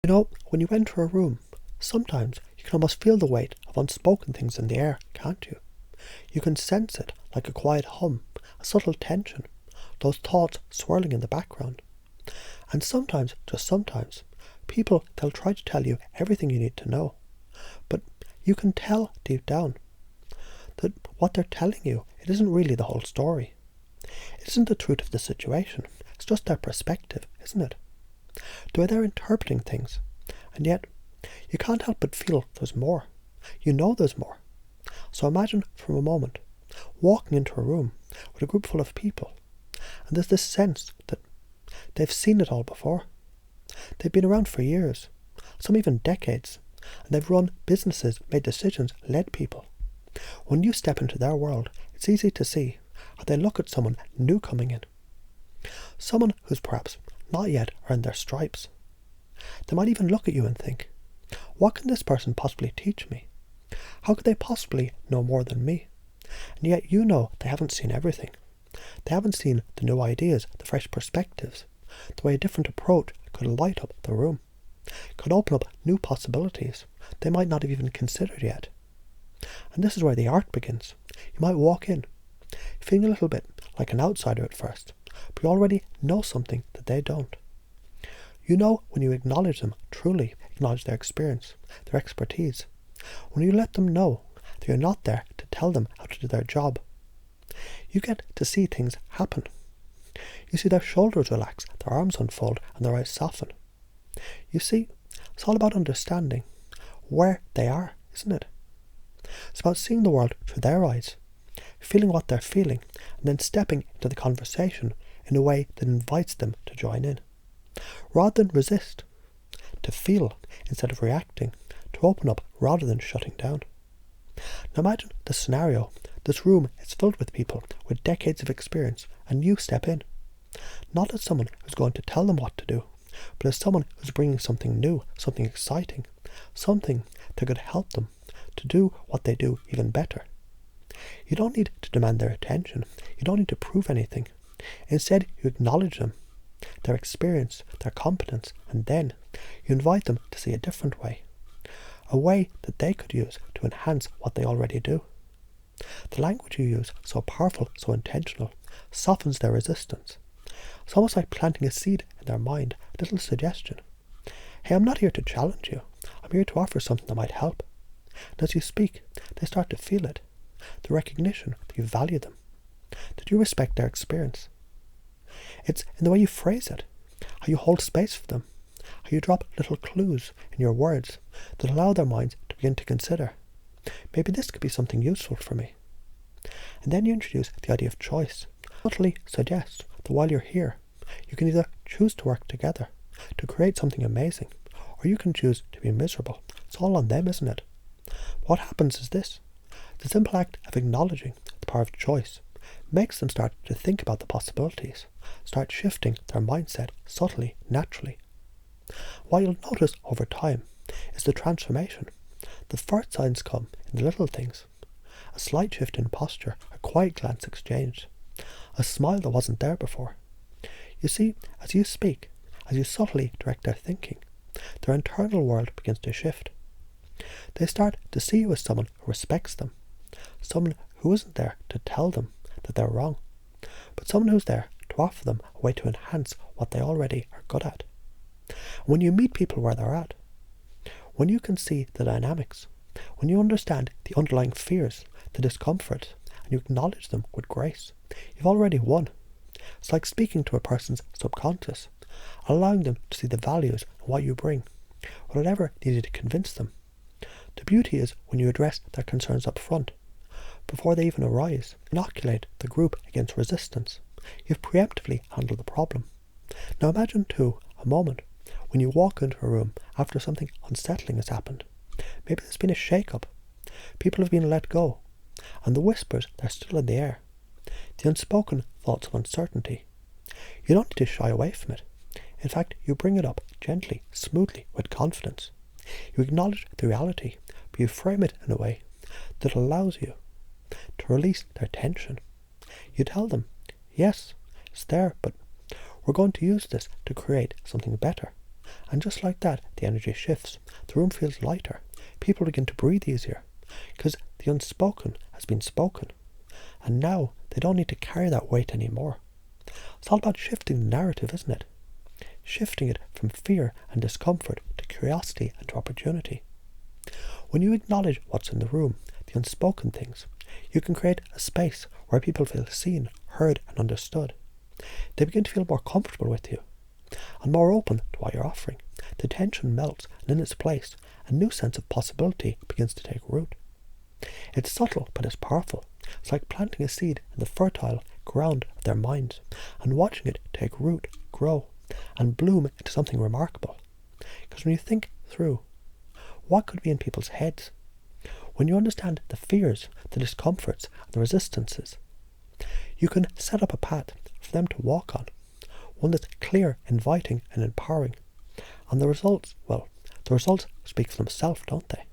When you enter a room, sometimes you can almost feel the weight of unspoken things in the air, can't you? You can sense it like a quiet hum, a subtle tension, those thoughts swirling in the background. And sometimes, just sometimes, they'll try to tell you everything you need to know. But you can tell deep down that what they're telling you, it isn't really the whole story. It isn't the truth of the situation. It's just their perspective, isn't it? The way they're interpreting things. And yet, you can't help but feel there's more. You know there's more. So imagine for a moment walking into a room with a group full of people, and there's this sense that they've seen it all before. They've been around for years, some even decades, and they've run businesses, made decisions, led people. When you step into their world, it's easy to see how they look at someone new coming in. Someone who's perhaps not yet earned their stripes. They might even look at you and think, what can this person possibly teach me? How could they possibly know more than me? And yet you know they haven't seen everything. They haven't seen the new ideas, the fresh perspectives, the way a different approach could light up the room, could open up new possibilities they might not have even considered yet. And this is where the art begins. You might walk in, feeling a little bit like an outsider at first, but you already know something that they don't. You know when you acknowledge them, truly acknowledge their experience, their expertise, when you let them know that you're not there to tell them how to do their job. You get to see things happen. You see their shoulders relax, their arms unfold, and their eyes soften. You see, it's all about understanding where they are, isn't it? It's about seeing the world through their eyes, feeling what they're feeling, and then stepping into the conversation in a way that invites them to join in. Rather than resist, to feel instead of reacting, to open up rather than shutting down. Now imagine the scenario. This room is filled with people with decades of experience, and you step in. Not as someone who's going to tell them what to do, but as someone who's bringing something new, something exciting, something that could help them to do what they do even better. You don't need to demand their attention. You don't need to prove anything. Instead, you acknowledge them, their experience, their competence, and then you invite them to see a different way. A way that they could use to enhance what they already do. The language you use, so powerful, so intentional, softens their resistance. It's almost like planting a seed in their mind, a little suggestion. Hey, I'm not here to challenge you. I'm here to offer something that might help. And as you speak, they start to feel it. The recognition that you value them, that you respect their experience. It's in the way you phrase it, how you hold space for them, how you drop little clues in your words that allow their minds to begin to consider, maybe this could be something useful for me. And then you introduce the idea of choice. Subtly suggest that while you're here, you can either choose to work together, to create something amazing, or you can choose to be miserable. It's all on them, isn't it? What happens is this. The simple act of acknowledging the power of choice makes them start to think about the possibilities, start shifting their mindset subtly, naturally. What you'll notice over time is the transformation. The first signs come in the little things. A slight shift in posture, a quiet glance exchanged, a smile that wasn't there before. You see, as you speak, as you subtly direct their thinking, their internal world begins to shift. They start to see you as someone who respects them, someone who isn't there to tell them that they're wrong, but someone who's there to offer them a way to enhance what they already are good at. When you meet people where they're at, when you can see the dynamics, when you understand the underlying fears, the discomfort, and you acknowledge them with grace, you've already won. It's like speaking to a person's subconscious, allowing them to see the values and what you bring, without ever needing to convince them. The beauty is when you address their concerns up front, before they even arise, inoculate the group against resistance. You've preemptively handled the problem. Now imagine too a moment when you walk into a room after something unsettling has happened. Maybe there's been a shake-up. People have been let go, and the whispers, they're still in the air. The unspoken thoughts of uncertainty. You don't need to shy away from it. In fact, you bring it up gently, smoothly, with confidence. You acknowledge the reality, but you frame it in a way that allows you to release their tension. You tell them, yes, it's there, but we're going to use this to create something better, And just like that, the energy shifts. The room feels lighter. People begin to breathe easier because the unspoken has been spoken. And now they don't need to carry that weight anymore. It's all about shifting the narrative, isn't it? Shifting it from fear and discomfort to curiosity and to opportunity. When you acknowledge what's in the room, the unspoken things, you can create a space where people feel seen, heard and understood. They begin to feel more comfortable with you and more open to what you're offering. The tension melts, and in its place, a new sense of possibility begins to take root. It's subtle, but it's powerful. It's like planting a seed in the fertile ground of their minds and watching it take root, grow, and bloom into something remarkable. Because when you think through what could be in people's heads, when you understand the fears, the discomforts, and the resistances, you can set up a path for them to walk on, one that's clear, inviting, and empowering. And the results, well, the results speak for themselves, don't they?